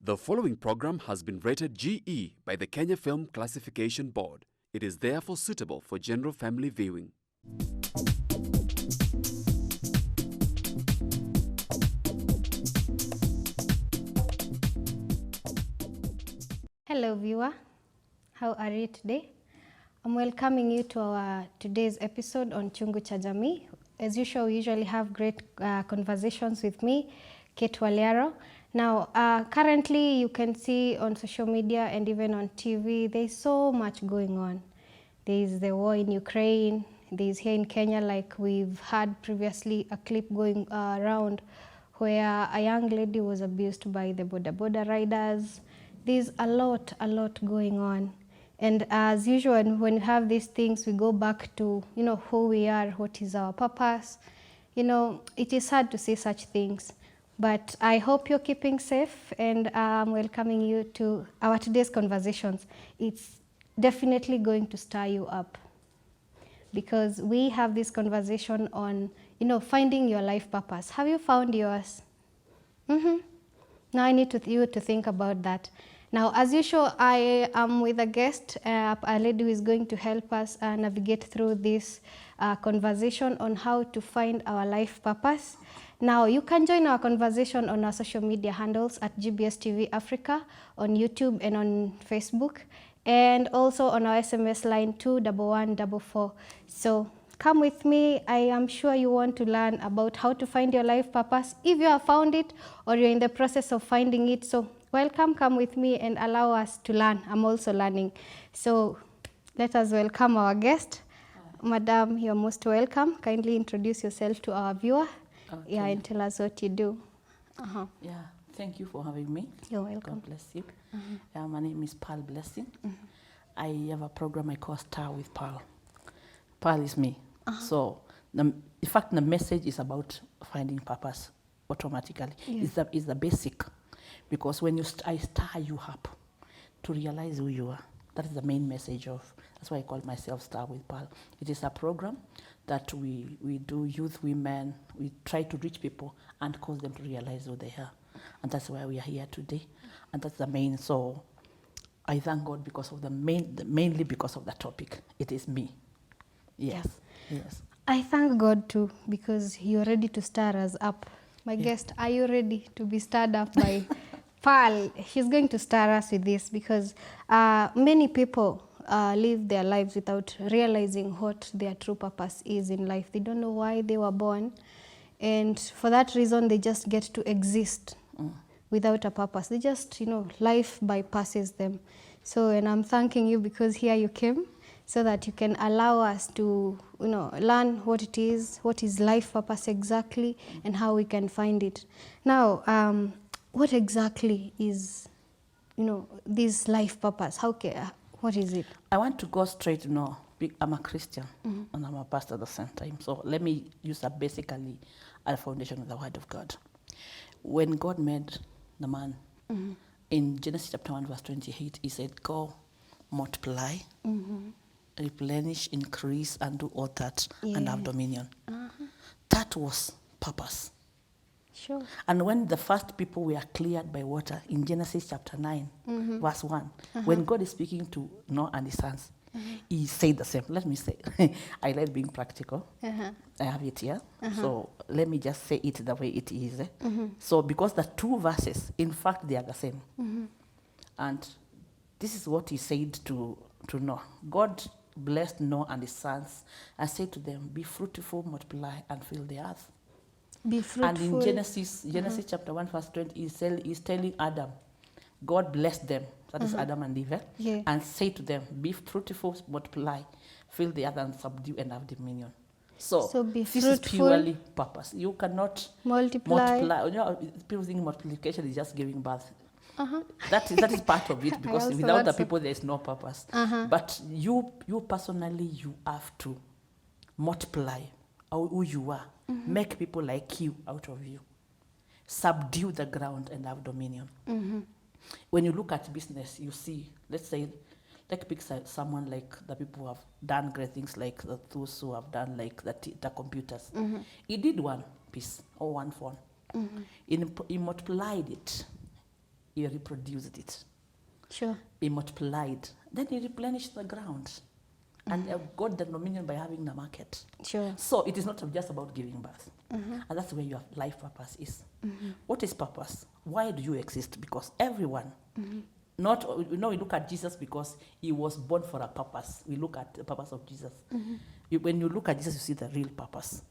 The following program has been rated GE by the Kenya Film Classification Board. It is therefore suitable for general family viewing. Hello viewer, how are you today? I'm welcoming you to our today's episode on Chungu cha Jamii. As usual, we usually have great conversations with me, Kate Waliaro. Now, currently you can see on social media and even on TV, there's so much going on. There's the war in Ukraine, there's here in Kenya, like we've had previously a clip going around where a young lady was abused by the boda riders. There's a lot going on. And as usual, when we have these things, we go back to, who we are, what is our purpose. It is hard to say such things. But I hope you're keeping safe, and I'm welcoming you to our today's conversations. It's definitely going to stir you up, because we have this conversation on, finding your life purpose. Have you found yours? Now I need you to think about that. Now, as usual, I am with a guest, a lady who is going to help us navigate through this conversation on how to find our life purpose. Now, you can join our conversation on our social media handles at GBS TV Africa, on YouTube and on Facebook, and also on our SMS line 21144. So come with me. I am sure you want to learn about how to find your life purpose, if you have found it or you're in the process of finding it. So welcome, come with me and allow us to learn. I'm also learning. So let us welcome our guest. Madam, you're most welcome. Kindly introduce yourself to our viewer. Okay. Yeah, and tell us what you do. Yeah, thank you for having me. You're welcome. God bless you. My name is Pearl Blessing. I have a program I call Star with Pearl. Pearl is me. So, in fact, the message is about finding purpose automatically. Yeah. It's the basic. Because when I stir you up to realize who you are, that is the main message of, that's why I call myself Star with Pearl. It is a program that we do youth, women, we try to reach people and cause them to realize who they are. And that's why we are here today. And that's the main, so I thank God because of mainly because of the topic. It is me. Yes. Yes. I thank God too, because you're ready to stir us up. My guest, are you ready to be stirred up by Pearl? She's going to stir us with this, because many people live their lives without realizing what their true purpose is in life. They don't know why they were born, and for that reason they just get to exist without a purpose. They just, life bypasses them. So, and I'm thanking you because here you came, so that you can allow us to, learn what it is, what is life purpose exactly, and how we can find it. Now, what exactly is, this life purpose? What is it? I want to go straight, I'm a Christian and I'm a pastor at the same time. So let me use basically a foundation of the Word of God. When God made the man, in Genesis chapter 1 verse 28, he said, go multiply, replenish, increase, and do all that, and have dominion. That was purpose. Sure. And when the first people were cleared by water in Genesis chapter 9, verse 1, when God is speaking to Noah and his sons, he said the same. Let me say, I like being practical. I have it here. So let me just say it the way it is. So because the two verses, in fact, they are the same. And this is what he said to Noah. God blessed Noah and his sons and said to them, be fruitful, multiply, and fill the earth. Be fruitful. And in Genesis chapter 1 verse 20, he's telling Adam, God blessed them, that is Adam and Eve, and say to them, be fruitful, multiply, fill the earth and subdue and have dominion. So be this fruitful, is purely purpose. You cannot multiply. People think multiplication is just giving birth. That is part of it, because without the people there is no purpose. But you personally, you have to multiply who you are. Make people like you out of you. Subdue the ground and have dominion. When you look at business, you see, let's say, pick someone like the people who have done great things, like those who have done like the computers. He did one piece or one phone. He multiplied it he reproduced it. Sure. He multiplied. Then he replenished the ground. And got the dominion by having the market. Sure. So it is not just about giving birth. And that's where your life purpose is. What is purpose? Why do you exist? Because everyone, not, we look at Jesus because he was born for a purpose. We look at the purpose of Jesus. When you look at Jesus, you see the real purpose.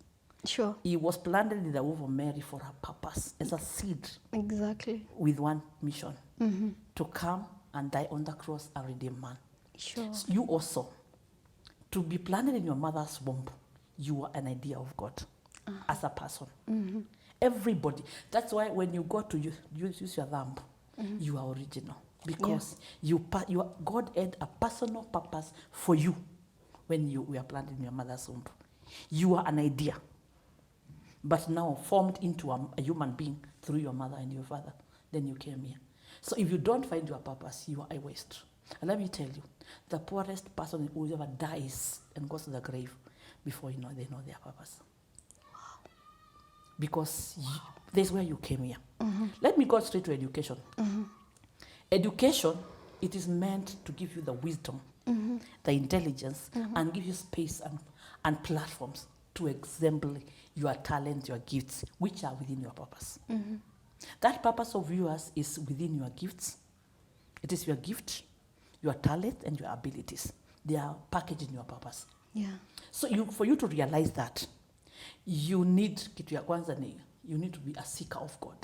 Sure. He was planted in the womb of Mary for a purpose, as a seed. Exactly. With one mission, to come and die on the cross and redeem man. Sure. So you also, to be planted in your mother's womb, you are an idea of God as a person. Everybody. That's why when you go to use your thumb, you are original. Because God had a personal purpose for you when you were planted in your mother's womb. You are an idea, but now formed into a human being through your mother and your father. Then you came here. So if you don't find your purpose, you are a waste. And let me tell you, the poorest person who ever dies and goes to the grave before they know their purpose. Because that's where you came here. Let me go straight to education. Education, it is meant to give you the wisdom, the intelligence, and give you space and platforms to exemplify your talents, your gifts, which are within your purpose. That purpose of yours is within your gifts. It is your gift, your talent, and your abilities. They are packaged in your purpose. Yeah. So for you to realize that, you need to be a seeker of God.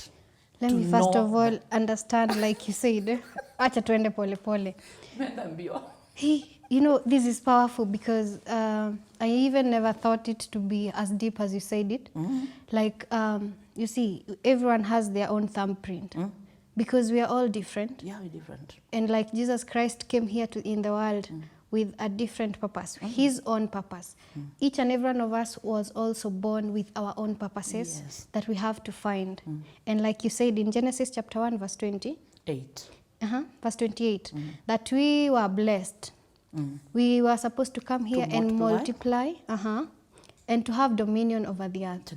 Let me first of all understand, like you said, acha tuende pole pole. Hey, this is powerful because I even never thought it to be as deep as you said it. Like, you see, everyone has their own thumbprint because we are all different. Yeah, we're different. And like Jesus Christ came here in the world with a different purpose, his own purpose. Each and every one of us was also born with our own purposes that we have to find. And like you said in Genesis chapter 1, verse 28, verse 28, that we were blessed. We were supposed to come here and multiply, and to have dominion over the earth.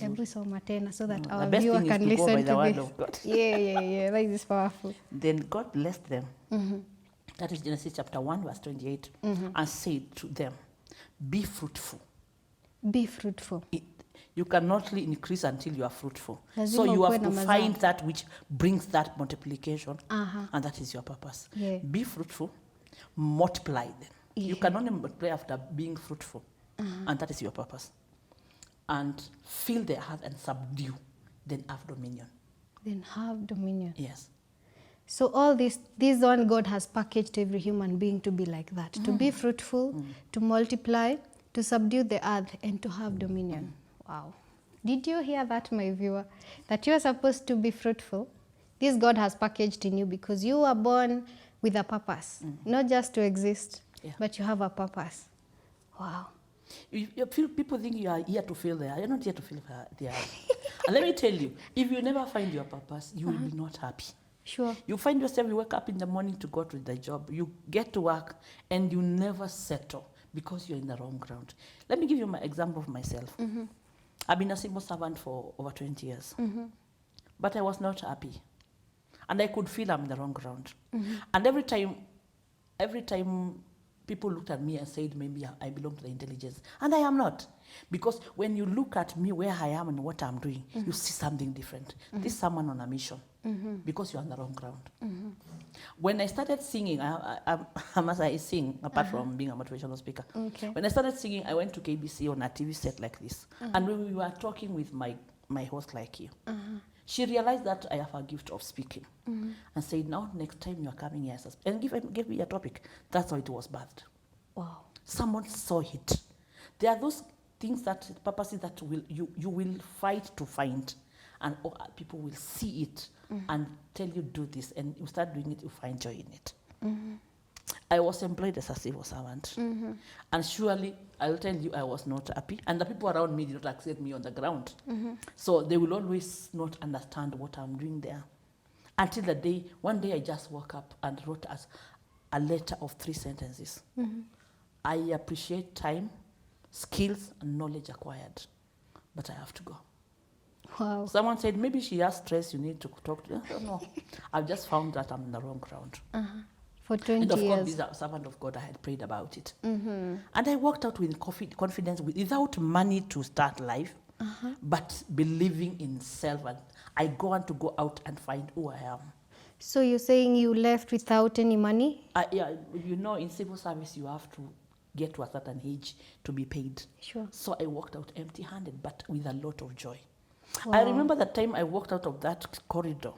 Every soma tena, so that our viewer can listen to this. Yeah, that is powerful. Then God blessed them. That is Genesis chapter 1, verse 28, and said to them, be fruitful. Be fruitful. You cannot increase until you are fruitful. So you have to find that which brings that multiplication, and that is your purpose. Yeah. Be fruitful, multiply them. You can only multiply after being fruitful, and that is your purpose. And fill the earth and subdue, then have dominion. Then have dominion. Yes. So all this one God has packaged every human being to be like that, to be fruitful, to multiply, to subdue the earth, and to have dominion. Wow. Did you hear that, my viewer? That you are supposed to be fruitful. This God has packaged in you because you are born with a purpose, not just to exist, but you have a purpose. Wow. People think you are here to fill there. You're not here to fill there. And let me tell you, if you never find your purpose, you will be not happy. Sure. You find yourself, you wake up in the morning to go to the job, you get to work, and you never settle because you're in the wrong ground. Let me give you my example of myself. I've been a civil servant for over 20 years, but I was not happy. And I could feel I'm in the wrong ground. And every time people looked at me and said, maybe I belong to the intelligence. And I am not. Because when you look at me, where I am and what I'm doing, you see something different. This is someone on a mission. Because you're on the wrong ground. When I started singing, I sing, apart from being a motivational speaker. When I started singing, I went to KBC on a TV set like this. And when we were talking with my host like you, she realized that I have a gift of speaking. And said, now next time you are coming here, and give me a topic. That's how it was birthed. Wow. Someone saw it. There are those things purposes that you will fight to find. And people will see it and tell you do this, and you start doing it, you find joy in it. I was employed as a civil servant, and surely I'll tell you I was not happy, and the people around me did not accept me on the ground. So they will always not understand what I'm doing there. Until one day I just woke up and wrote us a letter of 3 sentences. I appreciate time, skills, and knowledge acquired, but I have to go. Wow. Someone said, maybe she has stress, you need to talk to her. I don't know. I've just found that I'm in the wrong ground. For 20 And of course, years. this servant of God, I had prayed about it. And I walked out with confidence, without money to start life, but believing in self. And I want to go out and find who I am. So you're saying you left without any money? Yeah, you know, in civil service, you have to get to a certain age to be paid. Sure. So I walked out empty-handed, but with a lot of joy. Wow. I remember the time I walked out of that corridor.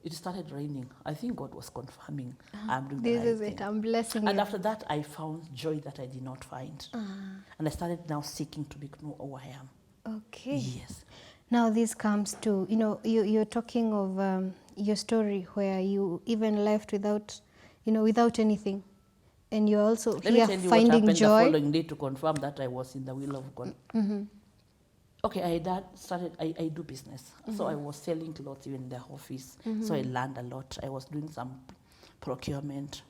It started raining. I think God was confirming I'm doing the This right is thing. it. I'm blessing And you. after that, I found joy that I did not find. And I started now seeking to know who I am. Okay. Yes. Now this comes to, you're talking of your story where you even left without, without anything. And you're also Let me here tell you what finding happened the joy. following day to confirm that I was in the will of God. Okay, I do business. So I was selling clothes even in the office. So I learned a lot. I was doing some procurement.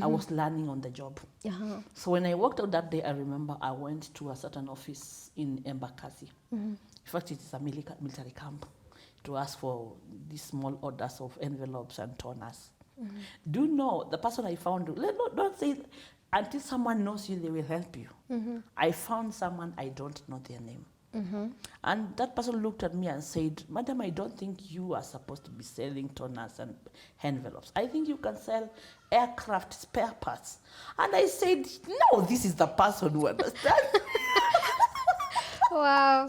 I was learning on the job. So when I walked out that day, I remember I went to a certain office in Embakasi. In fact, it is a military camp, to ask for these small orders of envelopes and toners. Do you know, the person I found, don't say, until someone knows you, they will help you. I found someone, I don't know their name. And that person looked at me and said, Madam, I don't think you are supposed to be selling toners and envelopes. I think you can sell aircraft spare parts. And I said, no, this is the person who understands. Wow.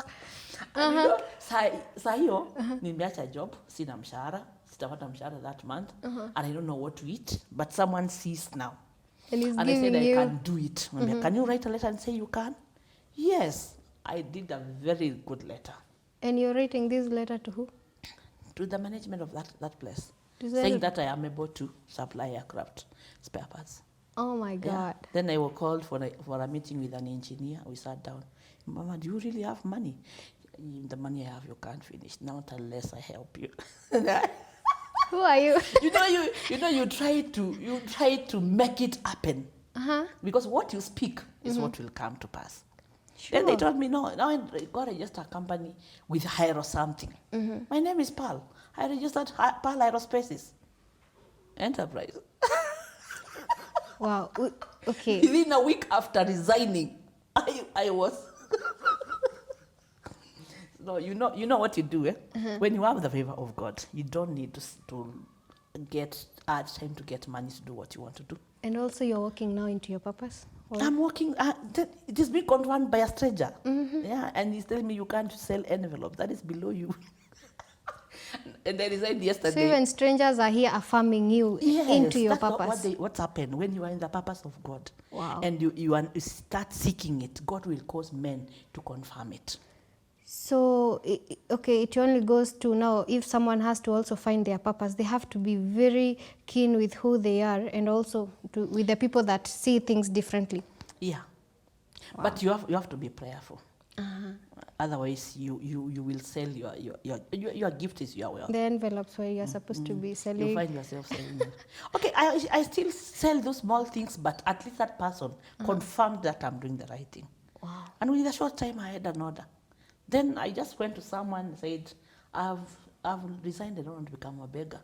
And you know, saa hiyo, nimeacha job, sina mshahara, sitapata mshahara that month, and I don't know what to eat, but someone sees now. And he's And I giving said, you. I can do it. Can you write a letter and say you can? Yes, I did a very good letter And you're writing this letter to who? to the management of that place, To saying say- that I am able to supply aircraft spare parts. Oh my Yeah. God. Then I was called for a meeting with an engineer. We sat down. Mama, do you really have money? The money I have, you can't finish. Not unless I help you. Who are you? You try to make it happen. Because what you speak is what will come to pass. Sure. Then they told me, no, now I got registered a company with Hire something. My name is Pearl. I registered Pearl Aerospaces Enterprise. Wow. Okay. Within a week after resigning, I was. No, you know what you do, eh? When you have the favor of God, you don't need to get hard time to get money to do what you want to do. And also you're walking now into your purpose? Or- I'm working. It is being confirmed by a stranger. Yeah, and he's telling me you can't sell envelopes. That is below you. And I resigned So yesterday. even strangers are here affirming you into your that's not purpose. what's happened when you are in the purpose of God. Wow. And you start seeking it. God will cause men to confirm it. So, okay, it only goes to now, if someone has to also find their purpose, they have to be very keen with who they are and also with the people that see things differently. Yeah. But you have to be prayerful. Otherwise, you will sell your gift is your wealth. The envelopes where you're supposed to be You selling. find yourself selling it. Okay, I still sell those small things, but at least that person confirmed that I'm doing the right thing. Wow. And within a short time, I had an order. Then I just went to someone and said, I've resigned, I don't want to become a beggar.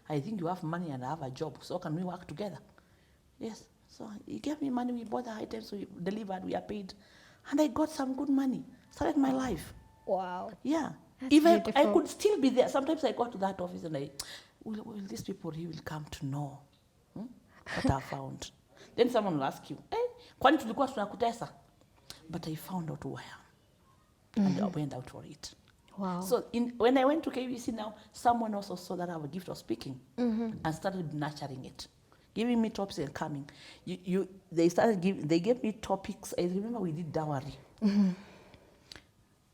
I think you have money and I have a job, so can we work together? Yes. So he gave me money, we bought the items, we delivered, we are paid. And I got some good money, started my life. Wow. Yeah. That's If I beautiful. could still be there, sometimes I go to that office and will these people really will come to know what I found. Then someone will ask you, kwani tulikuwa tunakutesa? But I found out who I am. And I went out for it. Wow. So when I went to KBC now, someone also saw that I have a gift of speaking and started nurturing it, giving me topics and coming. They gave me topics. I remember we did dowry.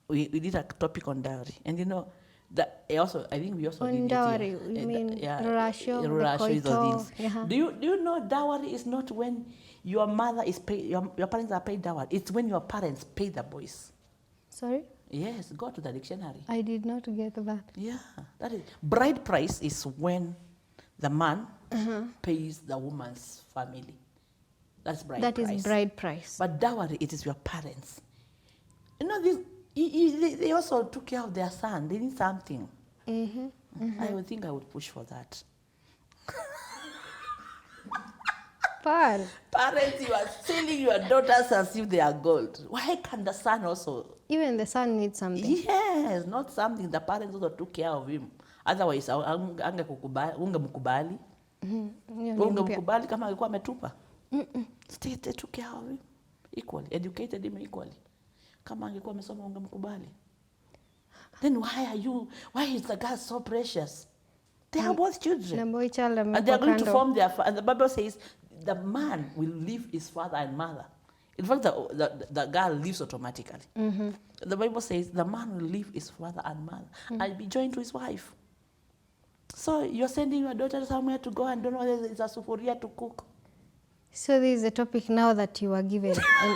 We did a topic on dowry, and I think we also On did dowry, it here. you mean ratio, the those coito, things. yeah. Do you know dowry is not when your mother is paid, your parents are paid dowry. It's when your parents pay the boys. Sorry? Yes, go to the dictionary. I did not get that. Yeah, that is bride price is when the man pays the woman's family. That's bride That price. is bride price. But dowry, it is your parents. You know this. They also took care of their son. They need something. I would think I would push for that. Pearl. Parents, you are selling your daughters as if they are gold. Why can't the son also? Even the son needs something. Yes, not something. The parents also took care of him. Otherwise, ungemkubali. Ungemkubali kama alikuwa ametupa. They took care of him equally, educated him equally. Kama angekuwa amesoma ungemkubali. Then why is the girl so precious? They are both children. The boy child And they are going to form and the Bible says the man will leave his father and mother. In fact, the girl leaves automatically. The Bible says the man will leave his father and mother and be joined to his wife. So you're sending your daughter somewhere to go and don't know whether it's a sufuria to cook. So this is a topic now that you were given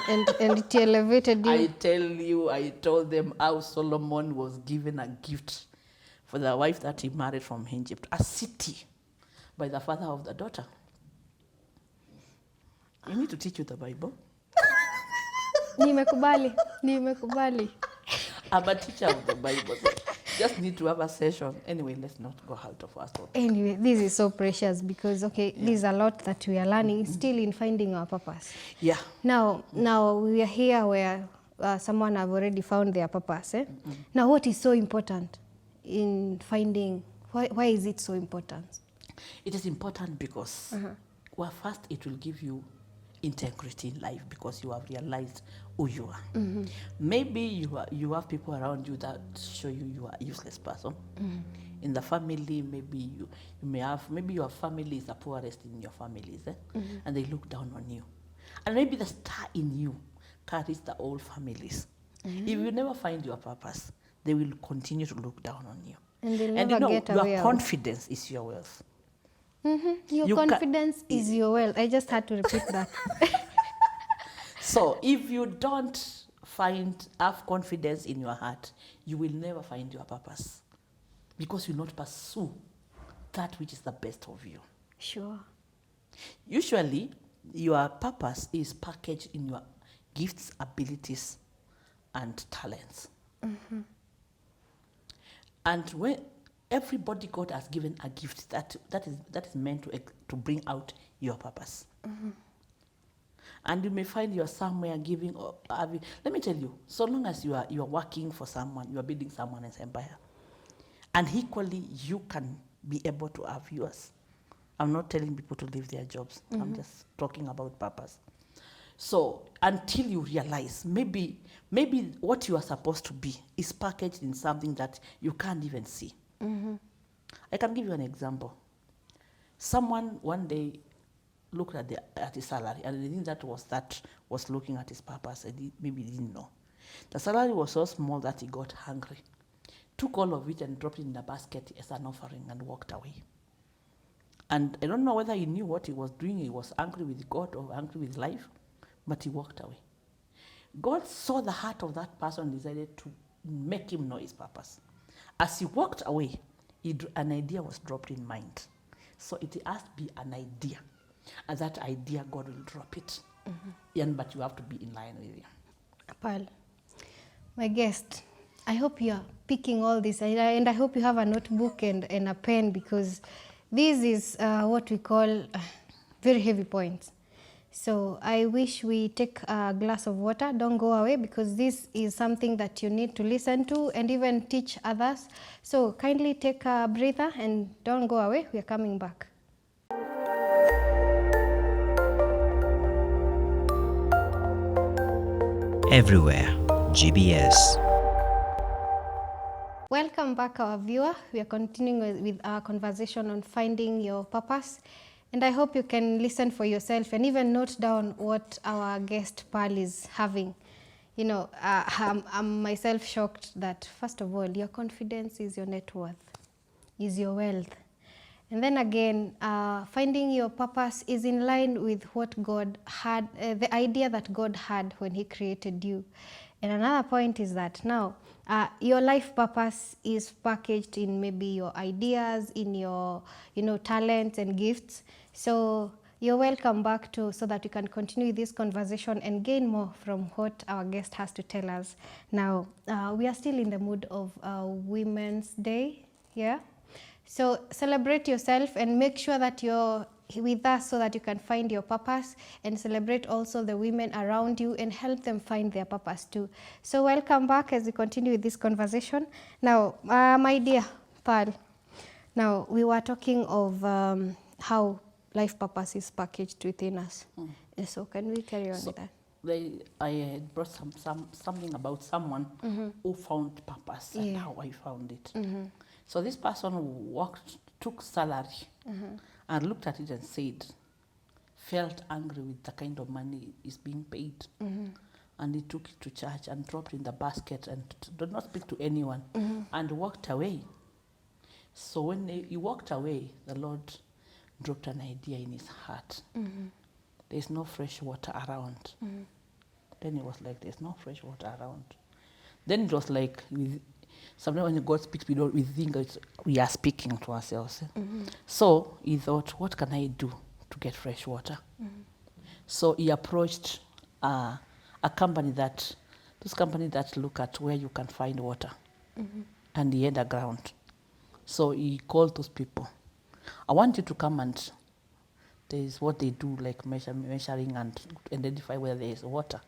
and it elevated you. I tell you, I told them how Solomon was given a gift for the wife that he married from Egypt, a city, by the father of the daughter. You need to teach you the Bible. Nimekubali. I'm a teacher of the Bible. So just need to have a session. Anyway, let's not go out of our topic. Anyway, this is so precious because, there's a lot that we are learning still in finding our purpose. Yeah. Now we are here where someone have already found their purpose. Now, what is so important in finding, why is it so important? It is important because, well, first it will give you integrity in life because you have realized who you are. Maybe you have people around you that show you are a useless person. In the family, maybe you may have, maybe your family is the poorest in your families, and they look down on you. And maybe the star in you carries the old families. If you never find your purpose, they will continue to look down on you. And they'll never get away. Your confidence is your wealth. Your confidence is your wealth. I just had to repeat that. So if you don't have confidence in your heart, you will never find your purpose because you will not pursue that which is the best of you. Sure. Usually, your purpose is packaged in your gifts, abilities, and talents. And when everybody God has given a gift that is meant to bring out your purpose. And you may find you are somewhere giving or having. Let me tell you, so long as you are working for someone, you are building someone's empire, and equally you can be able to have yours. I'm not telling people to leave their jobs. I'm just talking about purpose. So until you realize maybe what you are supposed to be is packaged in something that you can't even see. I can give you an example. Someone one day looked at his salary, and the thing that was looking at his purpose, and maybe he didn't know. The salary was so small that he got hungry, took all of it and dropped it in the basket as an offering and walked away. And I don't know whether he knew what he was doing. He was angry with God or angry with life, but he walked away. God saw the heart of that person and decided to make him know his purpose. As he walked away, an idea was dropped in mind. So it has to be an idea. And that idea, God will drop it. But you have to be in line with him. Pearl, my guest, I hope you are picking all this. And I hope you have a notebook and a pen because this is what we call very heavy points. So I wish we take a glass of water. Don't go away because this is something that you need to listen to and even teach others. So kindly take a breather and don't go away. We are coming back. Everywhere, GBS. Welcome back, our viewer. We are continuing with our conversation on finding your purpose. And I hope you can listen for yourself and even note down what our guest Pearl is having. You know, I'm myself shocked that, first of all, your confidence is your net worth, is your wealth. And then again, finding your purpose is in line with what God had, the idea that God had when he created you. And another point is that now, your life purpose is packaged in maybe your ideas, in your, talents and gifts. So you're welcome back to so that we can continue this conversation and gain more from what our guest has to tell us. Now, we are still in the mood of Women's Day, yeah? So celebrate yourself and make sure that you're with us so that you can find your purpose, and celebrate also the women around you and help them find their purpose too. So welcome back as we continue with this conversation. Now, my dear Pearl, now we were talking of how life purpose is packaged within us. So can we carry on with that? I had brought something about someone who found purpose and how I found it. So this person took salary and looked at it and said, felt angry with the kind of money is being paid. And he took it to church and dropped it in the basket and did not speak to anyone and walked away. So when he walked away, the Lord dropped an idea in his heart. There's no fresh water around. Then he was like, there's no fresh water around. Then it was like, sometimes when God speaks, we think that we are speaking to ourselves. So he thought, what can I do to get fresh water? So he approached a company that look at where you can find water. And he had a ground. So he called those people. I want you to come and there is what they do, like measuring and identify where there is water.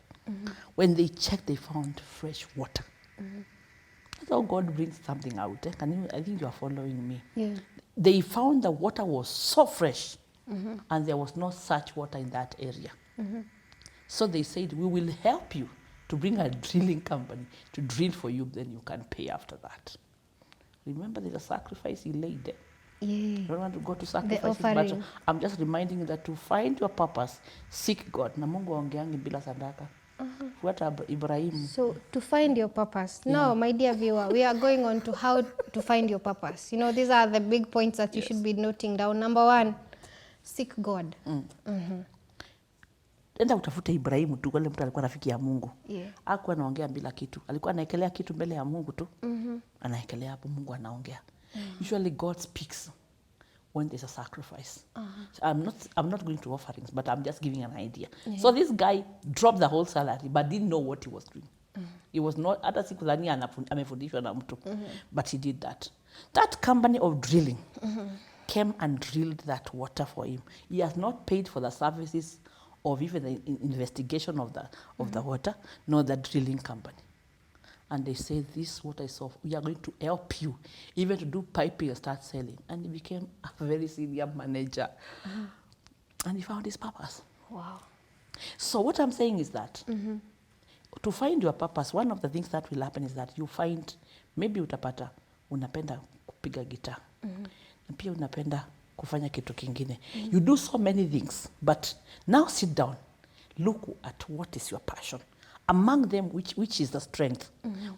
When they checked, they found fresh water. That's how God brings something out. I think you are following me. Yeah. They found the water was so fresh, and there was no such water in that area. So they said, we will help you to bring a drilling company to drill for you, then you can pay after that. Remember, there's a sacrifice he laid there. Yeah. I don't want to go to sacrifices, but offering. I'm just reminding you that to find your purpose, seek God. Na Mungu aongeangi bila sadaka. Fuata Ibrahim. So to find your purpose. Now, my dear viewer, we are going on to how to find your purpose. You know, these are the big points that you should be noting down. Number one, seek God. Enda utafute Ibrahimu tu, wale mtu alikuwa rafiki ya Mungu. Yeah. Hakuwa anaongea bila kitu. Alikuwa anaekelea kitu mbele ya Mungu tu. Anaekelea hapo, Mungu anaongea. Usually God speaks when there's a sacrifice. So I'm not going to offerings, but I'm just giving an idea. So this guy dropped the whole salary, but didn't know what he was doing. He was not, hata sikudhani amefundishwa na mtu, but he did that. That company of drilling came and drilled that water for him. He has not paid for the services of even the investigation of the water, nor the drilling company. And they said, this water is soft. We are going to help you even to do piping and start selling. And he became a very senior manager. And he found his purpose. Wow. So what I'm saying is that to find your purpose, one of the things that will happen is that you find, maybe utapata, unapenda kupiga guitar. Na pia unapenda kufanya kitu kingine. You do so many things, but now sit down. Look at what is your passion. Among them, which is the strength,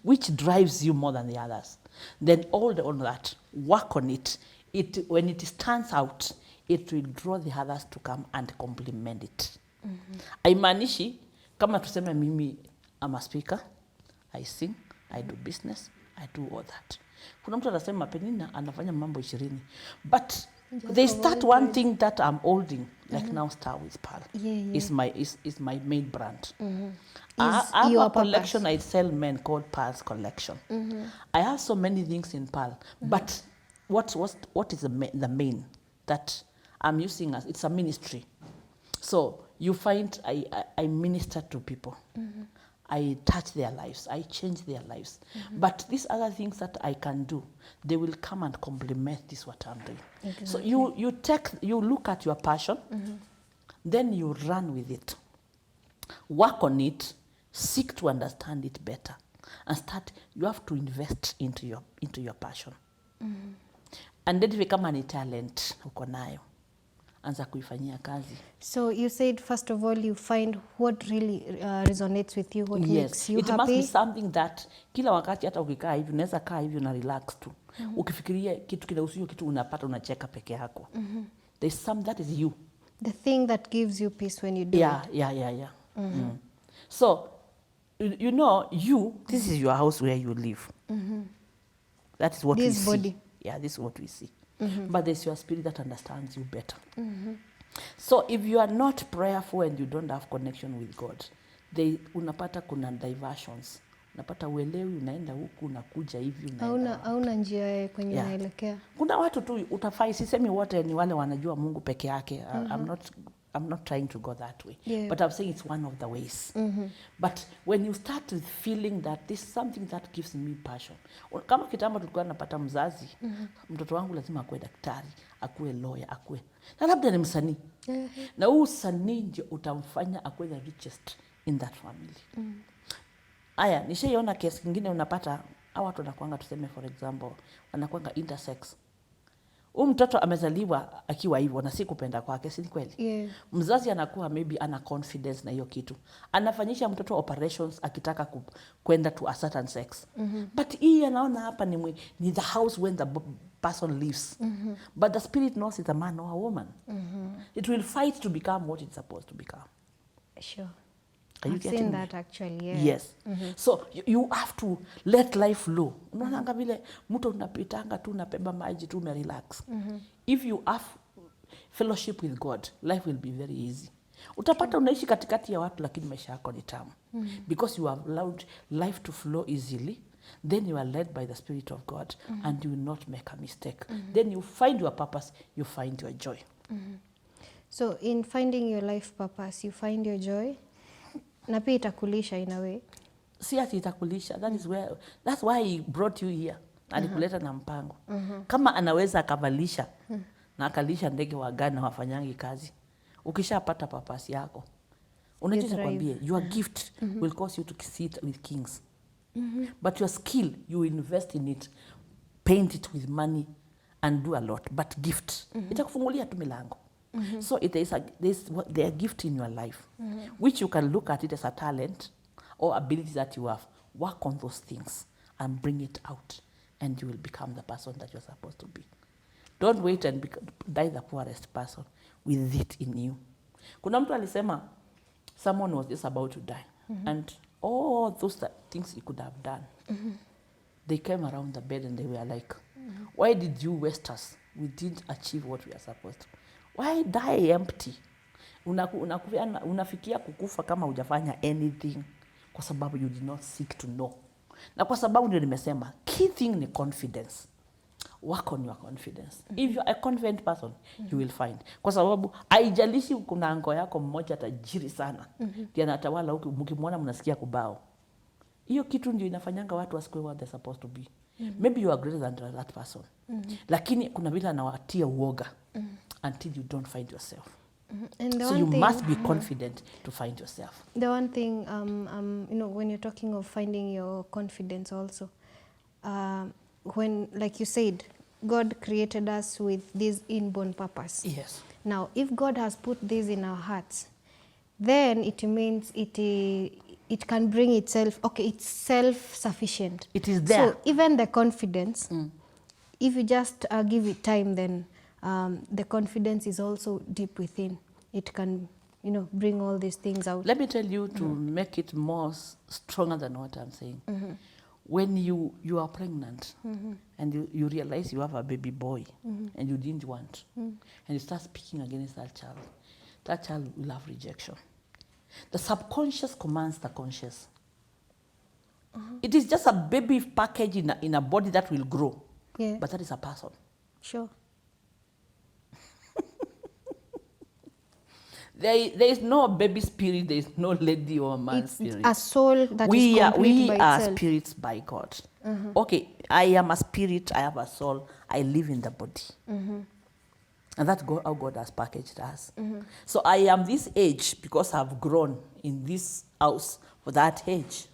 which drives you more than the others. Then all that, work on it. When it stands out, it will draw the others to come and complement it. Haimaanishi, kama tuseme mimi, I'm a speaker, I sing, I do business, I do all that. Kuna mtu anasema Penina anafanya mambo 20. But they start one thing that I'm holding, like now Star with Pearl. Is my main brand. I have a collection I sell men called Pearl's Collection. I have so many things in Pearl, but what is the main that I'm using as, it's a ministry. So you find I minister to people. I touch their lives. I change their lives. But these other things that I can do, they will come and complement this what I'm doing. Exactly. So you look at your passion, then you run with it. Work on it, seek to understand it better, and you have to invest into your passion. And then if kama ni talent uko nayo, anza kuifanyia kazi. So you said, first of all, you find what really resonates with you, what makes you happy. It must be something that kila wakati hata ukikaa hivi, unaweza kaa hivi na relax tu. Ukifikiria kitu kinahusu kitu unapata unacheka peke yako. There's some that is you. The thing that gives you peace when you do it. Yeah. So, you know, this is your house where you live. That is what we see. This body. Yeah, this is what we see. But there's your spirit that understands you better. So if you are not prayerful and you don't have connection with God, unapata kuna diversions. Unapata uelewi, unaenda huku, unakuja hivi, unaenda. Hauna njia kwenye unaelekea. Kuna watu tu utafai, sisemi wote ni wale wanajua Mungu peke yake. I'm not trying to go that way. Yeah. But I'm saying it's one of the ways. But when you start with feeling that this is something that gives me passion. Kama kitambo tulikuwa napata mzazi, mtoto wangu lazima akuwe daktari, akuwe lawyer, akuwe. Na labda ni msanii. Na huu usanii ndio utamfanya akuwe the richest in that family. Aya, nishaiona kesi nyingine unapata hao watu wanakuanga, tuseme for example, wanakuanga intersex. Mtoto amezaliwa akiwa hivyo na si kupenda kwake, si kweli? Yeah. Mzazi anakuwa maybe ana confidence na hiyo kitu. Anafanyisha mtoto operations akitaka kwenda to a certain sex. But hii anaona hapa ni the house when the person lives. But the spirit knows it's a man or a woman. It will fight to become what it's supposed to become. Sure. I've seen that actually, yeah. Yes. So you have to let life flow. Unaona vile mtu unapitanga tu unapeba maji tu umerelax. If you have fellowship with God, life will be very easy. Utapata unaishi katikati ya watu lakini maisha yako ni tamu. Because you have allowed life to flow easily, then you are led by the Spirit of God and you will not make a mistake. Then you find your purpose, you find your joy. So in finding your life purpose, you find your joy. Na pia itakulisha in a way. Si ati itakulisha. That's why he brought you here. Alikuleta na mpango. Kama anaweza akavalisha na akalisha ndege wa Ghana wafanyangi kazi. Ukishapata papasi yako. Unajua kwambie your gift will cause you to sit with kings. But your skill, you invest in it, paint it with money and do a lot. But gift, itakufungulia tu milango. So there's a gift in your life, which you can look at it as a talent or ability that you have. Work on those things and bring it out, and you will become the person that you're supposed to be. Don't wait and die the poorest person with it in you. Kuna mtu alisema, someone was just about to die, and all those things he could have done, they came around the bed and they were like, why did you waste us? We didn't achieve what we are supposed to. Why die empty? Unafikia kukufa kama hujafanya anything kwa sababu you did not seek to know. Na kwa sababu ndio nimesema, key thing ni confidence. Work on your confidence. If you are a confident person, you will find. Kwa sababu haijalishi kuna ango yako mmoja tajiri sana. Ndiye anatawala huku, mkimwona mnasikia kubao. Hiyo kitu ndio inafanyanga watu wasikue what they're supposed to be. Maybe you are greater than that person. Lakini kuna vile anawatia uoga until you don't find yourself. So you must be confident to find yourself. The one thing, when you're talking of finding your confidence also, when, like you said, God created us with this inborn purpose. Yes. Now, if God has put this in our hearts, then it means it can bring itself, it's self-sufficient. It is there. So even the confidence, if you just give it time, then the confidence is also deep within. It can, bring all these things out. Let me tell you to make it more stronger than what I'm saying. When you are pregnant and you realize you have a baby boy and you didn't want, and you start speaking against that child will have rejection. The subconscious commands the conscious. It is just a baby package in a body that will grow, but that is a person. Sure. There is no baby spirit, there is no lady or man spirit. It's a soul that is complete by itself. We are spirits by God. Okay, I am a spirit, I have a soul, I live in the body. And that's how God has packaged us. So I am this age because I've grown in this house for that age.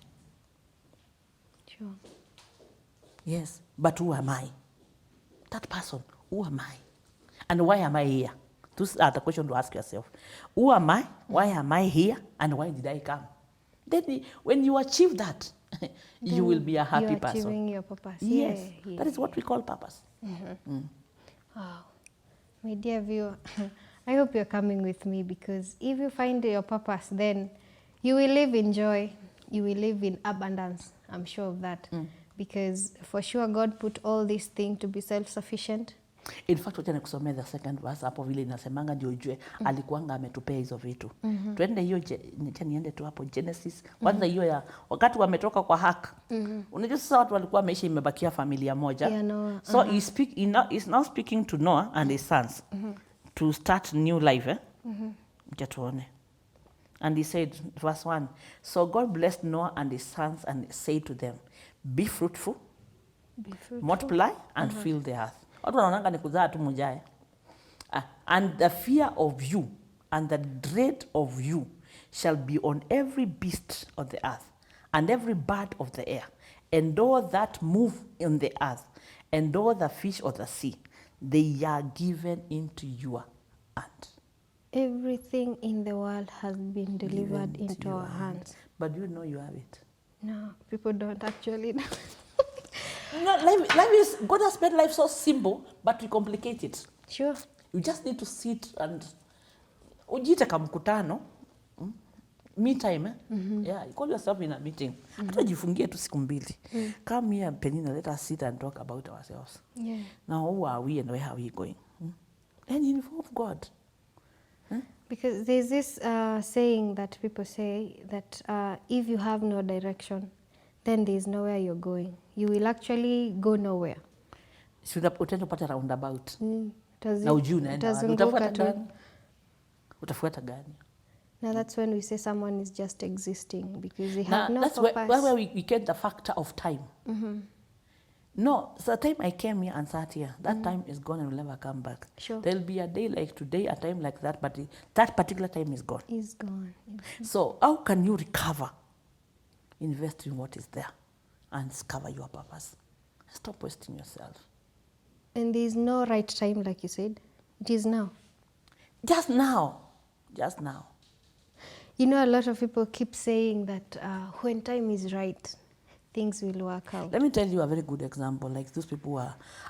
Sure. Yes, but who am I? That person, who am I? And why am I here? Those are the questions to ask yourself. Who am I? Why am I here? And why did I come? Then when you achieve that, you will be a happy person. You're achieving your purpose. Yes, Yeah. that is what we call purpose. Wow. My dear viewer, I hope you're coming with me, because if you find your purpose, then you will live in joy. You will live in abundance. I'm sure of that. Because for sure God put all these things to be self-sufficient. In fact, wacha nikusomea the second verse hapo vile inasemanga ndio ujue alikuanga ametupea hizo vitu. Twende hiyo niende tu hapo Genesis. Kwanza hiyo ya wakati wametoka kwa hak. Unajua sasa watu walikuwa wameishi imebakia familia moja. Yeah, Noah. So he's now speaking to Noah and his sons to start new life. Tuone. And he said, verse 1, so God blessed Noah and his sons and said to them, be fruitful, multiply and fill the earth. Watu wanaonanga ni kuzaa tu mujae. And the fear of you and the dread of you shall be on every beast of the earth and every bird of the air and all that move in the earth and all the fish of the sea. They are given into your hand. Everything in the world has been delivered into our hands. But you know you have it. No, people don't actually know. No, life is, God has made life so simple, but we complicate it. Sure. You just need to sit and ujite kamkutano, me time, yeah, you call yourself in a meeting. Hata jifungie tu siku mbili. Come here, Penina, let us sit and talk about ourselves. Yeah. Now, who are we and where are we going? And involve God. Because there's this saying that people say that if you have no direction, then there's nowhere you're going. You will actually go nowhere. Si utaenda upata roundabout. Does Na ujui unaenda wapi. utazunguka tu. Utafuata gani? Now that's when we say someone is just existing because they have no that's purpose. where we get the factor of time. No, so the time I came here and sat here, that time is gone and will never come back. Sure. There'll be a day like today, a time like that, but that particular time is gone. Is gone. So how can you recover? Invest in what is there and discover your purpose. Stop wasting yourself. And there's no right time, like you said. It is now. Just now. Just now. You know, a lot of people keep saying that when time is right, things will work out. Let me tell you a very good example. Like those people who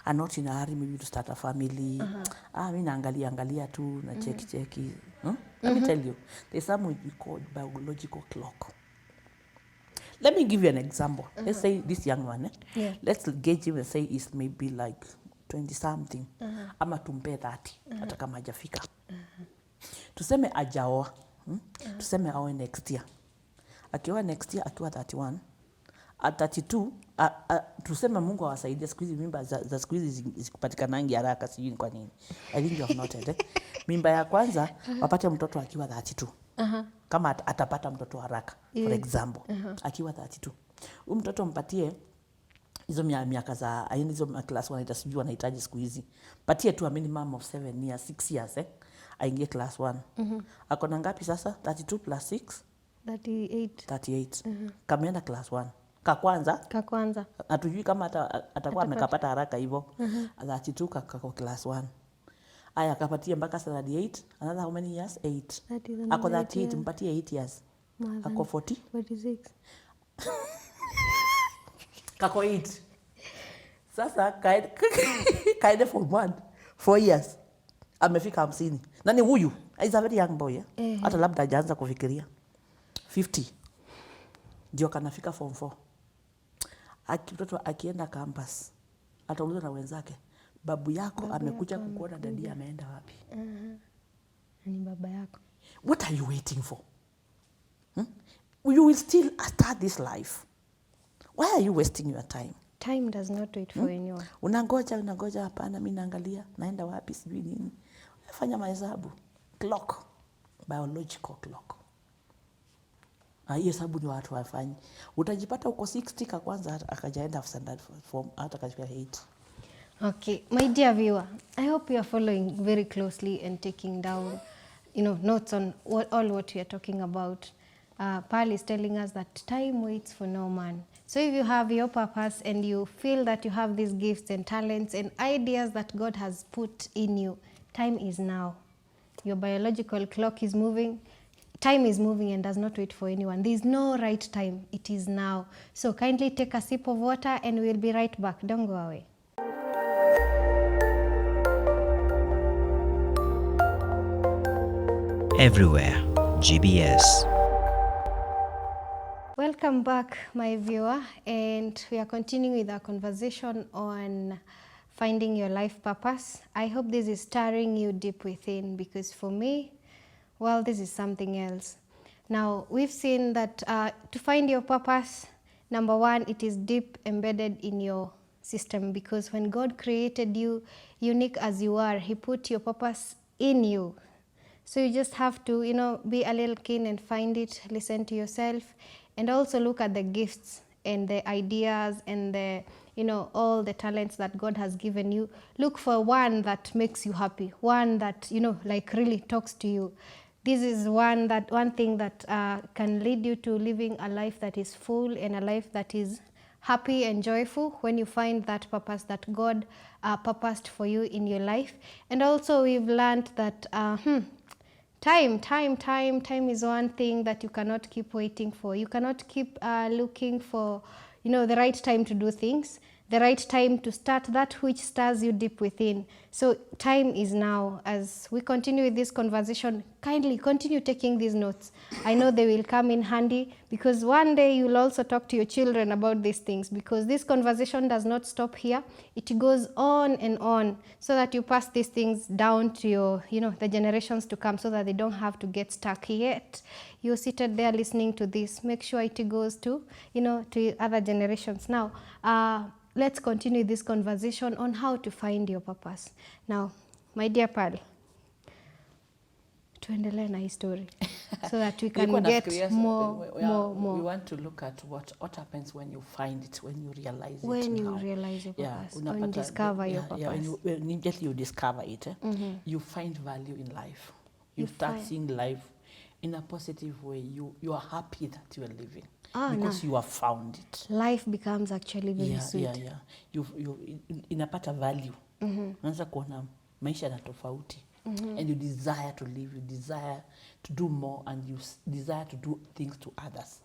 are not in a hurry maybe to start a family. Mi naangalia tu na cheki. Let me tell you, there's something we call biological clock. Let me give you an example. Let's say this young one. Yeah. Let's gauge him and say he's maybe like 20 something. Ama tumpe 30. Hata kama hajafika. Tuseme ajaoa. Tuseme aoe next year. Akioa next year akiwa 31. At 32, tuseme Mungu awasaidie siku hizi mimba za siku hizi zikupatikanangi haraka sijui ni kwa nini. I think you have noted. Mimba ya kwanza wapate mtoto akiwa 32. Kama atapata mtoto haraka, for example, akiwa 32. Huyu mtoto mpatie hizo miaka za aina hizo class 1 sijui anahitaji siku hizi. Patie tu a minimum of 7 years, 6 years aingie class 1. Ako na ngapi sasa? 32 plus 6? 38. Kameenda class 1. Kakwanza. Hatujui kama atakuwa amekapata haraka hivyo. 32 kako class 1. Aya akapatia mpaka 38. Another how many years? 8. Ako 38 mpatie 8 years. Ako 46. Kako 8. Sasa kaide for 4 years. Amefika 50. Nani huyu? He's a very young boy. Hata labda hajaanza kufikiria. 50. Ndio kanafika form 4. Mtoto akienda campus, ataulizwa na wenzake, babu yako amekuja kukuona, dadi ameenda wapi? Ni baba yako. What are you waiting for? You will still start this life. Why are you wasting your time? Time does not wait for anyone. Unangoja, hapana, mimi naangalia, naenda wapi sijui nini. Fanya mahesabu. Clock. Biological clock. Hiyo sababu ni watu wafanyi. Utajipata uko 60 ka kwanza akajaenda standard form hata kafika 8. Okay, my dear viewer, I hope you are following very closely and taking down, notes on all what we are talking about. Paul is telling us that time waits for no man. So if you have your purpose and you feel that you have these gifts and talents and ideas that God has put in you, time is now. Your biological clock is moving. Time is moving and does not wait for anyone. There is no right time. It is now. So kindly take a sip of water and we'll be right back. Don't go away. Everywhere, GBS. Welcome back, my viewer, and we are continuing with our conversation on finding your life purpose. I hope this is stirring you deep within, because for me, well, this is something else. Now, we've seen that to find your purpose, number one, it is deep embedded in your system, because when God created you, unique as you are, He put your purpose in you. So you just have to, be a little keen and find it, listen to yourself, and also look at the gifts and the ideas and the, all the talents that God has given you. Look for one that makes you happy, one that, like really talks to you. This is one thing that can lead you to living a life that is full and a life that is happy and joyful when you find that purpose that God purposed for you in your life. And also we've learned that time is one thing that you cannot keep waiting for. You cannot keep looking for, the right time to do things, the right time to start that which stirs you deep within. So time is now. As we continue with this conversation, kindly continue taking these notes. I know they will come in handy, because one day you'll also talk to your children about these things, because this conversation does not stop here. It goes on and on, so that you pass these things down to your, the generations to come, so that they don't have to get stuck yet. You're seated there listening to this. Make sure it goes to, to other generations. Now, let's continue this conversation on how to find your purpose. Now, my dear Pearl, tuendelee na hii story so that we can get more. We want to look at what happens when you find it, when you realize it. When you realize your purpose, when you discover your purpose. When immediately you discover it, you find value in life. You start seeing life in a positive way. You are happy that you are living. Because you have found it. Life becomes actually very sweet. You inapata value. Unaanza kuona maisha na tofauti. And you desire to live, you desire to do more, and you desire to do things to others.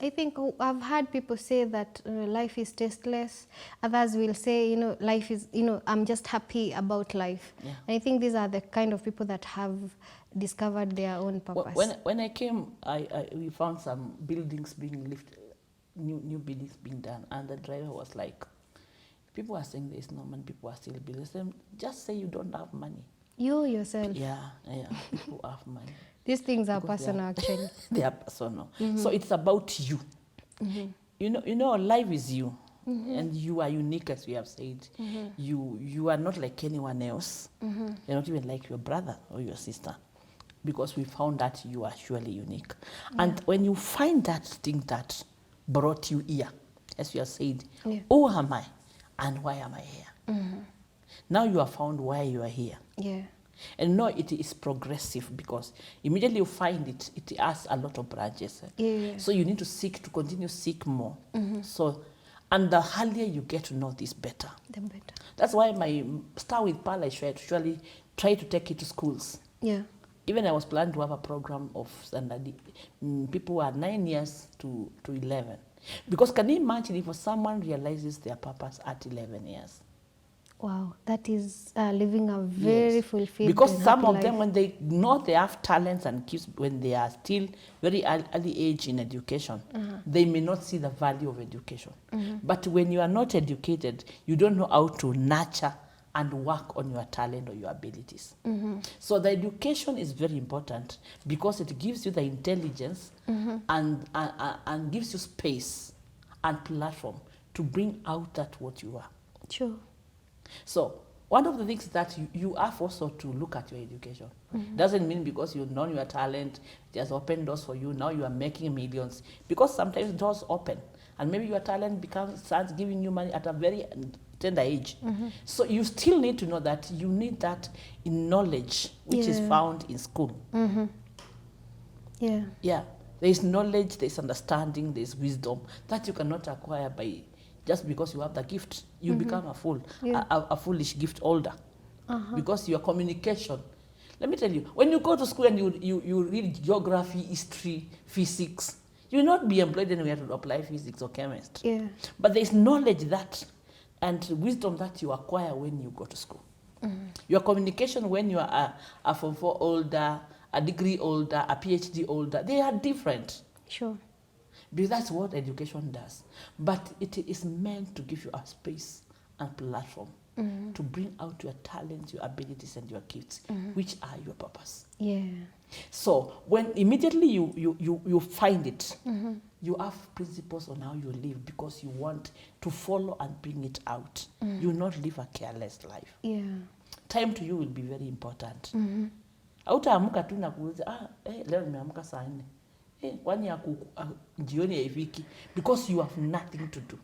I think I've heard people say that life is tasteless. Others will say, life is, I'm just happy about life. Yeah. And I think these are the kind of people that have discovered their own purpose. When I came, we found some buildings being lifted, new buildings being done, and the driver was like, people are saying there's no money, people are still building. Just say you don't have money. You yourself. Yeah, people have money. These things are personal, actually. They are personal. So it's about you. You know, life is you. And you are unique, as we have said. You are not like anyone else. You're not even like your brother or your sister. Because we found that you are surely unique. And when you find that thing that brought you here, as you have said, who am I and why am I here? Now you have found why you are here. Yeah. And no, it is progressive, because immediately you find it, it has a lot of branches. Yeah. So you need to continue seek more. So, and the earlier you get to know this better. The better. That's why my start with Pearl, I should actually try to take it to schools. Yeah. Even I was planning to have a program of standard people who are 9 years to 11. Because can you imagine if someone realizes their purpose at 11 years? Wow, that is living a very fulfilled Because and some happy of them, life. when they know they have talents and gifts, when they are still very early age in education, they may not see the value of education. But when you are not educated, you don't know how to nurture and work on your talent or your abilities. So the education is very important, because it gives you the intelligence and gives you space and platform to bring out that what you are. Sure. So one of the things that you have also to look at your education. Doesn't mean because you've known your talent, just open doors for you, now you are making millions. Because sometimes doors open, and maybe your talent starts giving you money at a very tender age. So you still need to know that you need that in knowledge, which is found in school. Yeah. Yeah, there is knowledge, there is understanding, there is wisdom that you cannot acquire by just because you have the gift. You become a fool, a foolish gift holder, because your communication. Let me tell you, when you go to school and you read geography, history, physics, you will not be employed anywhere to apply physics or chemistry. Yeah. But there is knowledge that and wisdom that you acquire when you go to school. Your communication when you are a Form 4 holder, a degree holder, a PhD holder, they are different. Sure. Because that's what education does. But it is meant to give you a space and platform to bring out your talents, your abilities, and your gifts, which are your purpose. Yeah. So when immediately you find it, you have principles on how you live because you want to follow and bring it out. You will not live a careless life. Yeah. Time to you will be very important. Hautaamuka tu na kuuliza leo nimeamka saa 4. Kwani ya jioni haifiki, because you have nothing to do.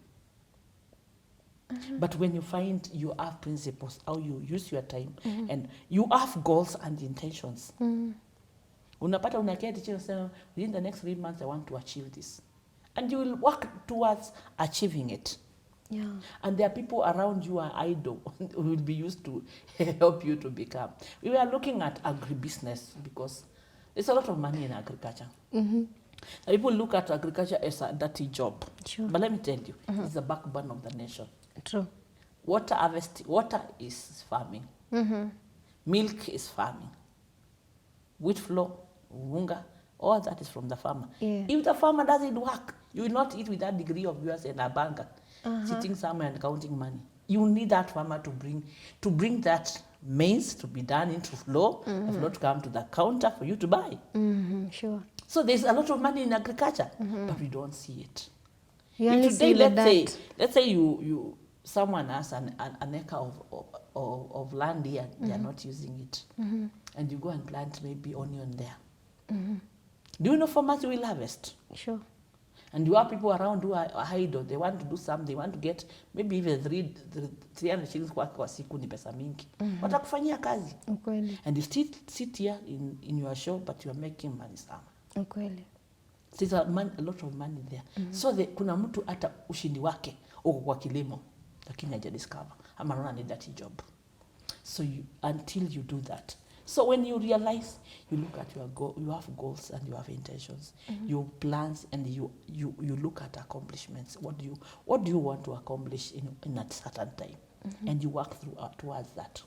But when you find you have principles, how you use your time, and you have goals and intentions. Unapata unaketi chini unasema, within the next 3 months I want to achieve this. And you will work towards achieving it. Yeah. And there are people around you are idle who will be used to help you to become. We were looking at agribusiness because there's a lot of money in agriculture. People look at agriculture as a dirty job. Sure. But let me tell you, it's the backbone of the nation. True. Water is farming. Milk is farming. Wheat flour, unga, all that is from the farmer. Yeah. If the farmer doesn't work, you will not eat with that degree of yours and a banker sitting somewhere and counting money. You need that farmer to bring that maize to be done into flour, the flour to come to the counter for you to buy. Sure. So there's a lot of money in agriculture, but we don't see it. You If only today, see the dirt. let's say someone has an acre of land here, they are not using it, and you go and plant maybe onion there. Do you know farmers will harvest? Sure. And you have people around who are idle, they want to do something, they want to get maybe even 300 shillings kwa siku ni pesa mingi. Watakufanyia kazi. Ukweli. And you still sit here in your shop, but you are making money sama. Ukweli. There's a lot of money there. So kuna mtu hata ushindi wake uko kwa kilimo, lakini haja discover ama anaona ni dirty job. So until you do that. So when you realize, you look at your goal, you have goals and you have intentions, your plans, and you look at accomplishments. What do you want to accomplish in a certain time? And you work towards that.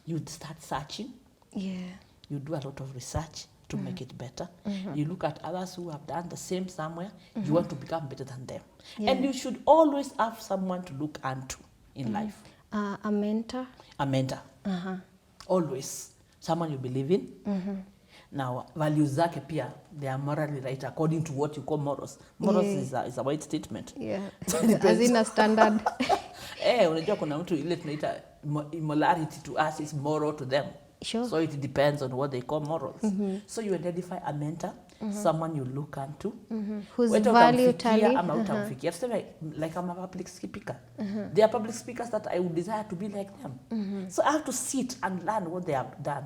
You start searching. Yeah. You do a lot of research to make it better. You look at others who have done the same somewhere. You want to become better than them. Yeah. And you should always have someone to look unto in life. A mentor. A mentor. Always. Someone you believe in. Now, values zake pia, they are morally right according to what you call morals. Morals is a white statement. Yeah. So it depends. As in a standard. Unajua kuna mtu ile tunaita immorality to us is moral to them. Sure. So it depends on what they call morals. So you identify a mentor, someone you look unto. Whose value tally. Ama utamfikia. Like I'm a public speaker. There are public speakers that I would desire to be like them. So I have to sit and learn what they have done.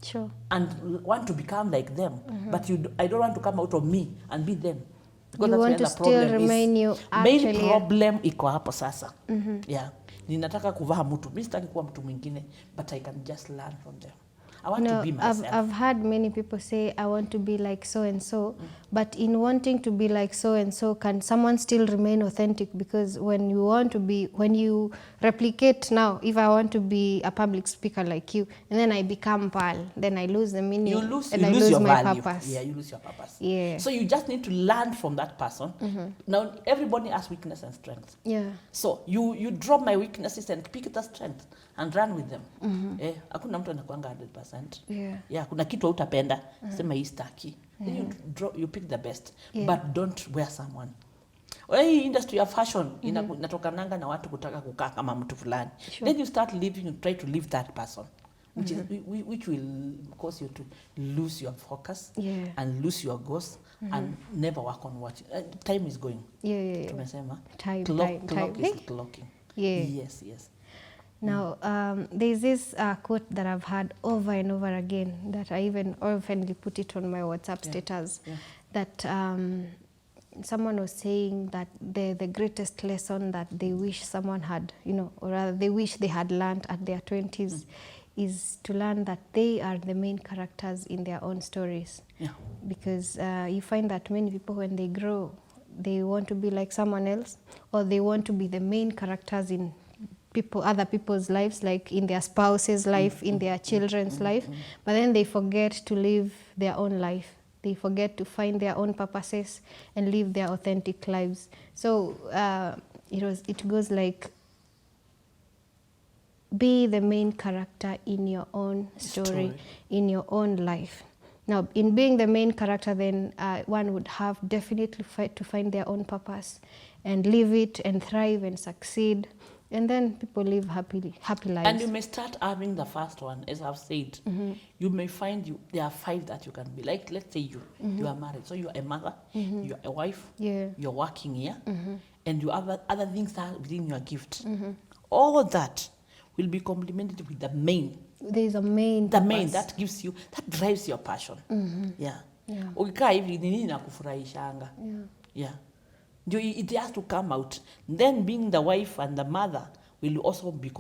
Sure. And want to become like them. But I don't want to come out of me and be them. Because You want to still remain you main actually. problem iko hapo sasa. Yeah. Ninataka kuvaa mtu. Mimi sitaki kuwa mtu mwingine, but I can just learn from them. I want to be myself. I've heard many people say, I want to be like so and so, but in wanting to be like so and so, can someone still remain authentic? Because when you replicate now, if I want to be a public speaker like you, and then I become Pearl, then I lose the meaning, I lose my value. purpose. Yeah, you lose your purpose. Yeah. So you just need to learn from that person. Now, everybody has weakness and strength. Yeah. So you drop my weaknesses and pick the strength and run with them. Hakuna mtu anakuanga 100%. Yeah, kuna kitu hautapenda, sema hii staki. Then you pick the best, but don't wear someone. Hii industry of fashion inatokananga na watu kutaka kukaa kama mtu fulani. Then you start living, you try to live that person. Which will cause you to lose your focus and lose your goals and never work on what time is going. Tumesema Time clock is clocking. Yes. Now, there's this quote that I've heard over and over again that I even often put it on my WhatsApp status, that someone was saying that the greatest lesson that they wish someone had, or rather they wish they had learned at their 20s is to learn that they are the main characters in their own stories. Because you find that many people, when they grow, they want to be like someone else, or they want to be the main characters in other people's lives, like in their spouse's life, in their children's life, but then they forget to live their own life. They forget to find their own purposes and live their authentic lives. So it goes like, be the main character in your own story, in your own life. Now, in being the main character, then one would have definitely to find their own purpose and live it and thrive and succeed. And then people live happy lives. And you may start having the first one, as I've said. You may find there are 5 that you can be. Like, let's say you are married. So you're a mother, you're a wife, you're working here, and you have other things that are within your gift. All that will be complemented with the main. There's a main The main that gives you, that drives your passion. Ukikaa hivi ni nini nakufurahishanga? It has to come out. Then being the wife and the mother will also will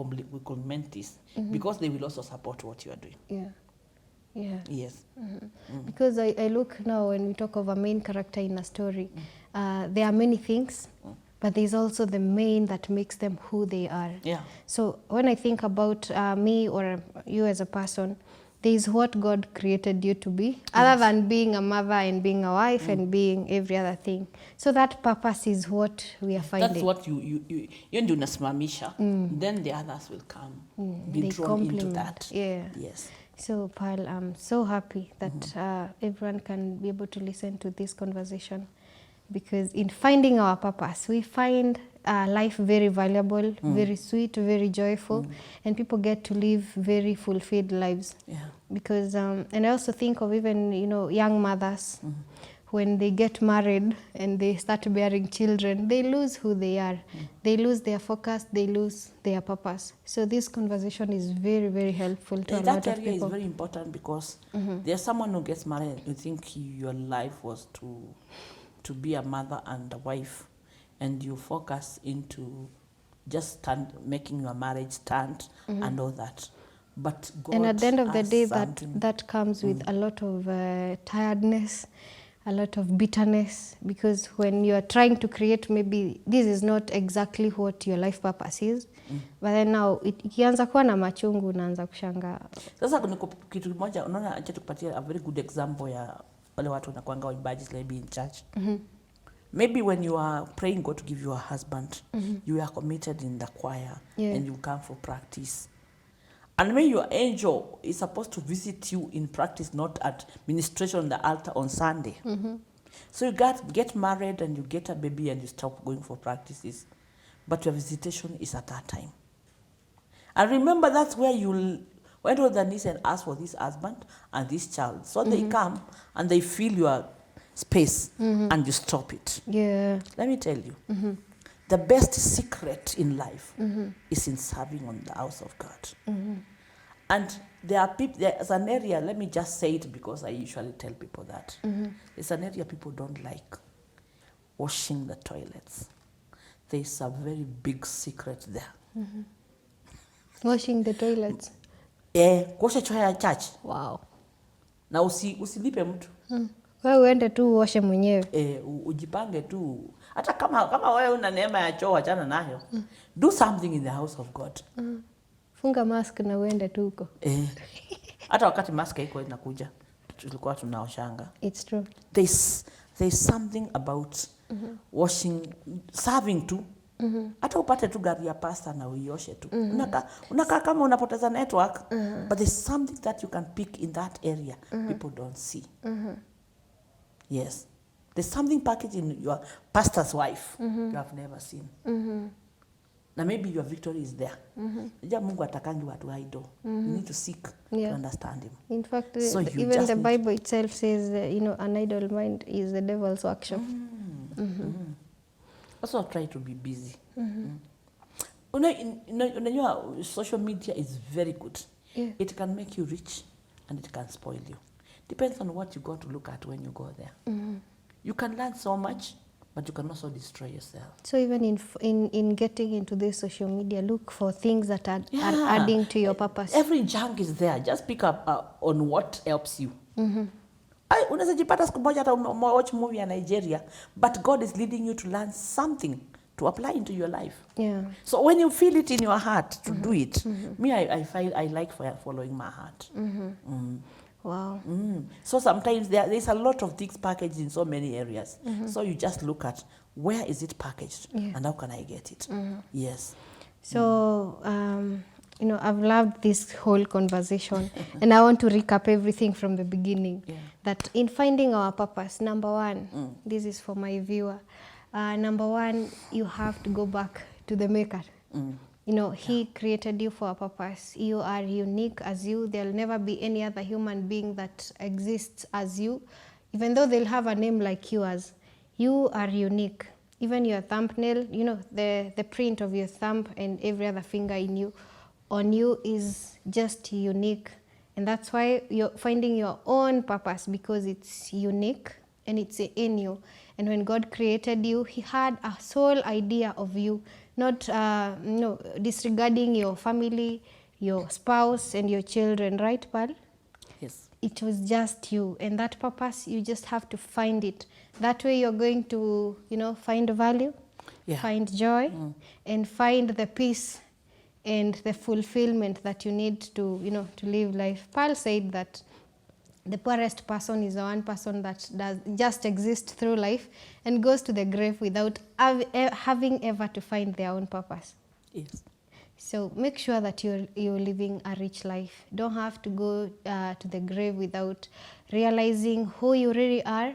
complement this, because they will also support what you are doing. Yes. Because I look now, when we talk of a main character in a story, there are many things, but there's also the main that makes them who they are. So when I think about me or you as a person, there is what God created you to be, other than being a mother and being a wife and being every other thing. So that purpose is what we are finding. That's what you ndio unasimamisha. Then the others will come, be drawn into that. Yes. So Pearl, I'm so happy that everyone can be able to listen to this conversation, because in finding our purpose, we find life very valuable, very sweet, very joyful, and people get to live very fulfilled lives. Because and I also think of even young mothers, when they get married and they start bearing children, they lose who they are. They lose their focus, they lose their purpose. So this conversation is very, very helpful to a lot of people. That area is very important, because there's someone who gets married, you think your life was to be a mother and a wife, and you focus into just making your marriage stand and all that. But God, and at the end of the day, that comes with a lot of tiredness, a lot of bitterness, because when you are trying to create, maybe this is not exactly what your life purpose is, but then now ikianza kuwa na machungu, unaanza kushangaa. Sasa kuna kitu moja, unaona, acha tukupatie a very good example ya wale watu wanakuanga waimbaji, maybe in church. Maybe when you are praying God to give you a husband, you are committed in the choir, and you come for practice. And when your angel is supposed to visit you in practice, not at ministration on the altar on Sunday. So you get married and you get a baby and you stop going for practices. But your visitation is at that time. And remember, that's where you went on the knees and asked for this husband and this child. So they come and they fill your space and you stop it. Let me tell you, the best secret in life is in serving on the house of God. And there are people, there's an area, let me just say it because I usually tell people that. There's an area people don't like: washing the toilets. There's a very big secret there. Washing the toilets? Kuosha choo ya church. Wow. Na usilipe mtu. Wewe uende tu uoshe mwenyewe. Ujipange tu. Hata kama wewe una neema ya choo, achana nayo. Do something in the house of God. Funga mask na uende tu huko. Hata wakati mask iko inakuja, tulikuwa tunaoshanga. It's true. There's something about washing, serving tu. Hata upate tu gari ya pasta na uioshe tu. Unaka kama unapoteza network, but there's something that you can pick in that area people don't see. Yes. There's something packaged in your pastor's wife you have never seen. Na maybe your victory is there. Mungu atakangi watu idle. You need to seek to understand him. In fact, so even the Bible itself says, an idle mind is the devil's workshop. Also try to be busy. Unajua, social media is very good. It can make you rich and it can spoil you. Depends on what you got to look at when you go there. You can learn so much, but you can also destroy yourself. So even in getting into this social media, look for things that are adding to your purpose. Every junk is there. Just pick up on what helps you. Unaweza jipata siku moja hata watch movie ya Nigeria, but God is leading you to learn something to apply into your life. So when you feel it in your heart to do it, me, I like following my heart. Wow. So sometimes there's a lot of things packaged in so many areas. So you just look at where is it packaged and how can I get it. Yes. So I've loved this whole conversation and I want to recap everything from the beginning. Yeah. That in finding our purpose, number one, this is for my viewer, number one, you have to go back to the maker. He created you for a purpose. You are unique as you. There'll never be any other human being that exists as you, even though they'll have a name like yours. You are unique. Even your thumbnail, the print of your thumb and every other finger on you is just unique. And that's why you're finding your own purpose, because it's unique and it's in you. And when God created you, he had a sole idea of you, not disregarding your family, your spouse and your children, right, Pal? Yes. It was just you, and that purpose, you just have to find it. That way you're going to, find value, find joy, and find the peace and the fulfillment that you need to, to live life. Paul said that the poorest person is the one person that does just exist through life and goes to the grave without having ever to find their own purpose. Yes. So make sure that you're living a rich life. Don't have to go to the grave without realizing who you really are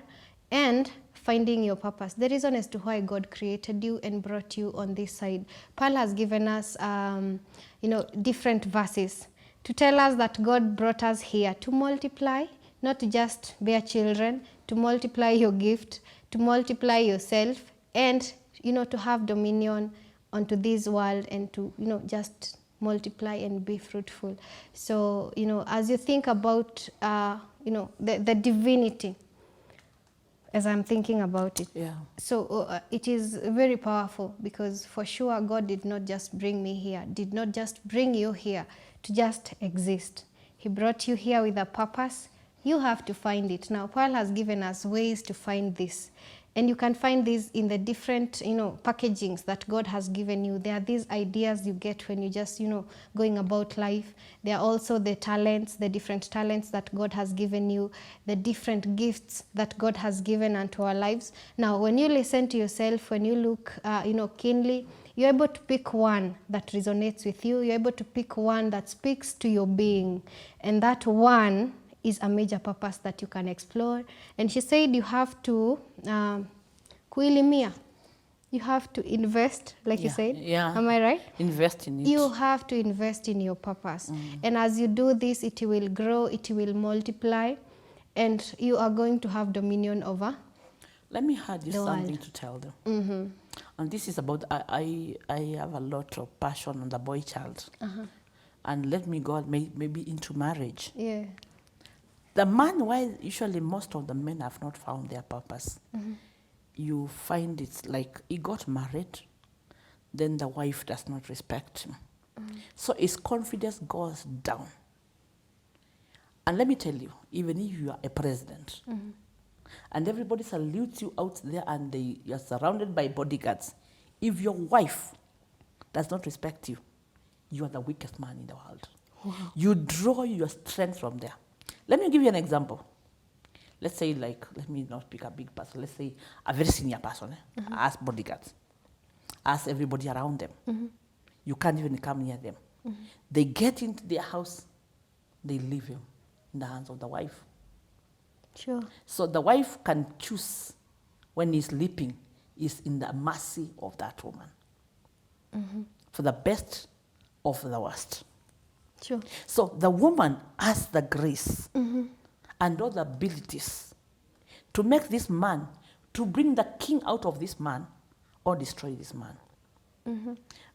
and finding your purpose. The reason as to why God created you and brought you on this side. Paul has given us, different verses to tell us that God brought us here to multiply, not to just bear children, to multiply your gift, to multiply yourself, and, to have dominion onto this world and to, just multiply and be fruitful. So, as you think about, the divinity, as I'm thinking about it. Yeah. So it is very powerful, because for sure God did not just bring me here, did not just bring you here to just exist. He brought you here with a purpose. You have to find it. Now, Paul has given us ways to find this. And you can find these in the different, packagings that God has given you. There are these ideas you get when you just, going about life. There are also the talents, the different talents that God has given you, the different gifts that God has given unto our lives. Now, when you listen to yourself, when you look, keenly, you're able to pick one that resonates with you. You're able to pick one that speaks to your being. And that one is a major purpose that you can explore. And she said you have to kuilimia. You have to invest, like you said. Yeah. Am I right? Invest in it. You have to invest in your purpose. And as you do this, it will grow, it will multiply, and you are going to have dominion over. Let me add you something world. to tell them. And this is about, I have a lot of passion on the boy child. And let me go maybe into marriage. Yeah. The man, why usually most of the men have not found their purpose, you find it's like he got married, then the wife does not respect him. So his confidence goes down. And let me tell you, even if you are a president, and everybody salutes you out there and you're surrounded by bodyguards, if your wife does not respect you, you are the weakest man in the world. Wow. You draw your strength from there. Let me give you an example. Let's say, let me not pick a big person. Let's say a very senior person, as bodyguards, as everybody around them. You can't even come near them. They get into their house, they leave him in the hands of the wife. Sure. So the wife can choose when he's sleeping, is in the mercy of that woman. For the best or for the worst. Sure. So the woman has the grace and all the abilities to make this man, to bring the king out of this man or destroy this man.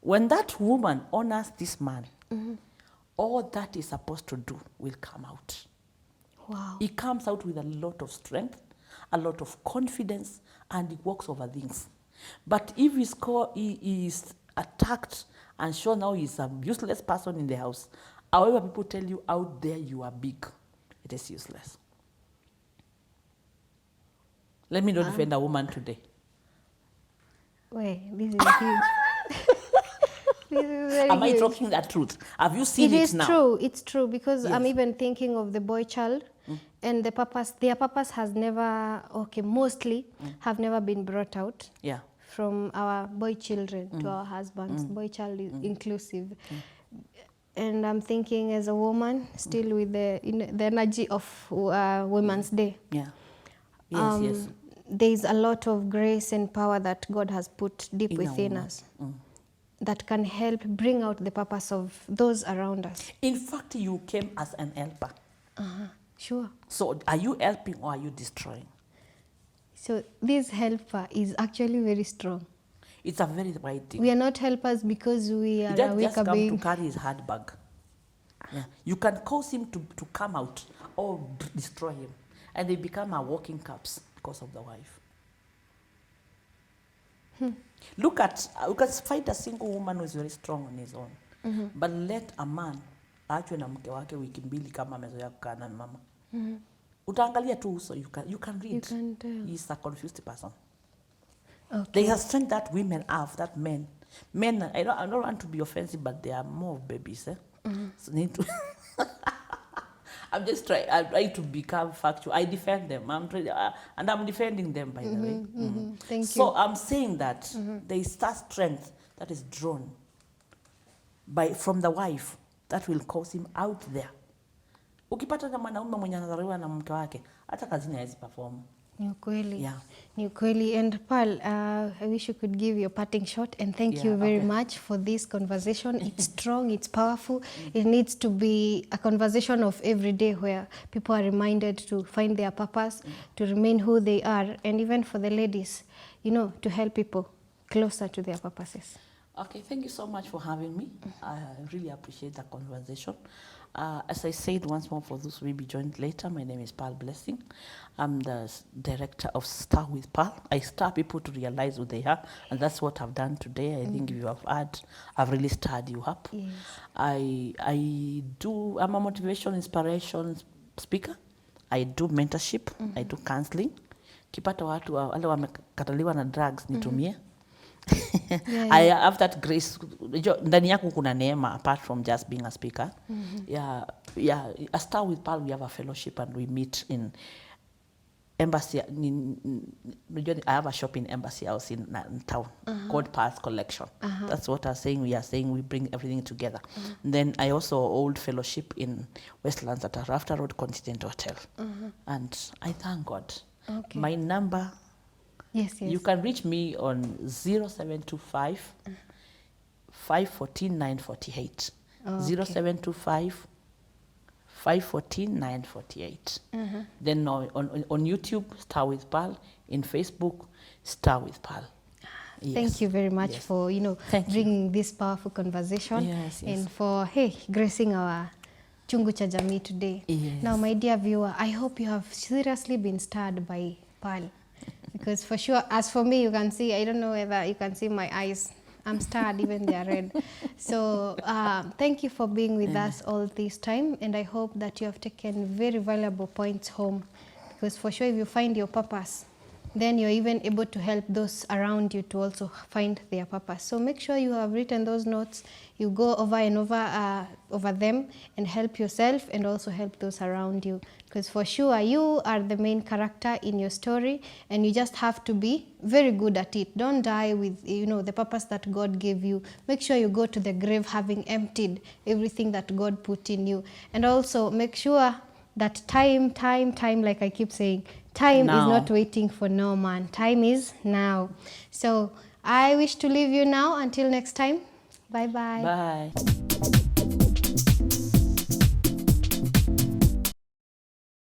When that woman honors this man, all that he's supposed to do will come out. Wow. He comes out with a lot of strength, a lot of confidence, and he walks over things. But if he is attacked and shown now he's a useless person in the house, however people tell you out there you are big, it is useless. Let me not defend a woman today. Wait, this is huge. This is very Am I huge. talking the truth? Have you seen it now? It is true. It's true, because I'm Yes. even thinking of the boy child, and their purpose has never, mostly have never been brought out. Yeah. From our boy children to our husbands, boy child is inclusive. And I'm thinking as a woman, still with the the energy of Women's Day. Yeah. Yes, yes. There's a lot of grace and power that God has put deep In a within woman. us that can help bring out the purpose of those around us. In fact, you came as an helper. Sure. So are you helping or are you destroying? So this helper is actually very strong. It's a very right thing. We are not helpers because we are He a doesn't just weaker come being. to carry his handbag. Yeah. You can cause him to come out or destroy him. And they become a walking corpse because of the wife. Look at, you can find a single woman who is very strong on his own. But let a man achwe na mke wake wiki mbili kama amezoea kukaa na mama. Utaangalia tu uso, you can read. You can tell. He's a confused person. Okay. There is a strength that women have, that men. Men, I don't want to be offensive, but they are more babies. So need to. I'm trying to become factual. I defend them. And I'm defending them, by the way. Thank you. So I'm saying that there is that strength that is drawn from the wife that will cause him out there. Ukipata na mwanaume mwenye anazaliwa na mke wake, hata kazini hawezi perform. Ni ukweli. Yeah. Ni ukweli. And Paul, I wish you could give your parting shot, and thank you very much for this conversation. It's strong, it's powerful. It needs to be a conversation of every day where people are reminded to find their purpose, to remain who they are, and even for the ladies, to help people closer to their purposes. Okay, thank you so much for having me. I really appreciate the conversation. As I said once more, for those who will be joined later, my name is Pearl Blessing. I'm the director of Star with Pearl. I star people to realize who they are, and that's what I've done today. I think if you have heard, I've really stirred you up. Yes. I'm a motivation, inspiration speaker. I do mentorship, I do counseling. Kipata watu wale wamekataliwa na drugs nitumie. I have that grace. Ndani yako kuna neema apart from just being a speaker. A Star with Pearl, we have a fellowship and we meet in Embassy. I have a shop in Embassy House in town called Pearl's Collection. That's what I'm saying. We are saying we bring everything together. Then I also hold fellowship in Westlands at a Rafter Road Continental Hotel. And I thank God. Okay. My number, Yes. you can reach me on 0725 514 948. 0725 514 948. Then on YouTube, Star with Pearl. In Facebook, Star with Pearl. Yes. Thank you very much for bringing this powerful conversation and for gracing our Chungu cha Jamii today. Yes. Now, my dear viewer, I hope you have seriously been stirred by Pearl. Because for sure, as for me, you can see, I don't know whether you can see my eyes. I'm stirred, even they are red. So thank you for being with us all this time. And I hope that you have taken very valuable points home. Because for sure, if you find your purpose, then you're even able to help those around you to also find their purpose. So make sure you have written those notes. You go over and over them and help yourself and also help those around you. Because for sure, you are the main character in your story, and you just have to be very good at it. Don't die with the purpose that God gave you. Make sure you go to the grave having emptied everything that God put in you. And also make sure that time, like I keep saying, time is not waiting for no man. Time is now. So I wish to leave you now. Until next time. Bye-bye. Bye.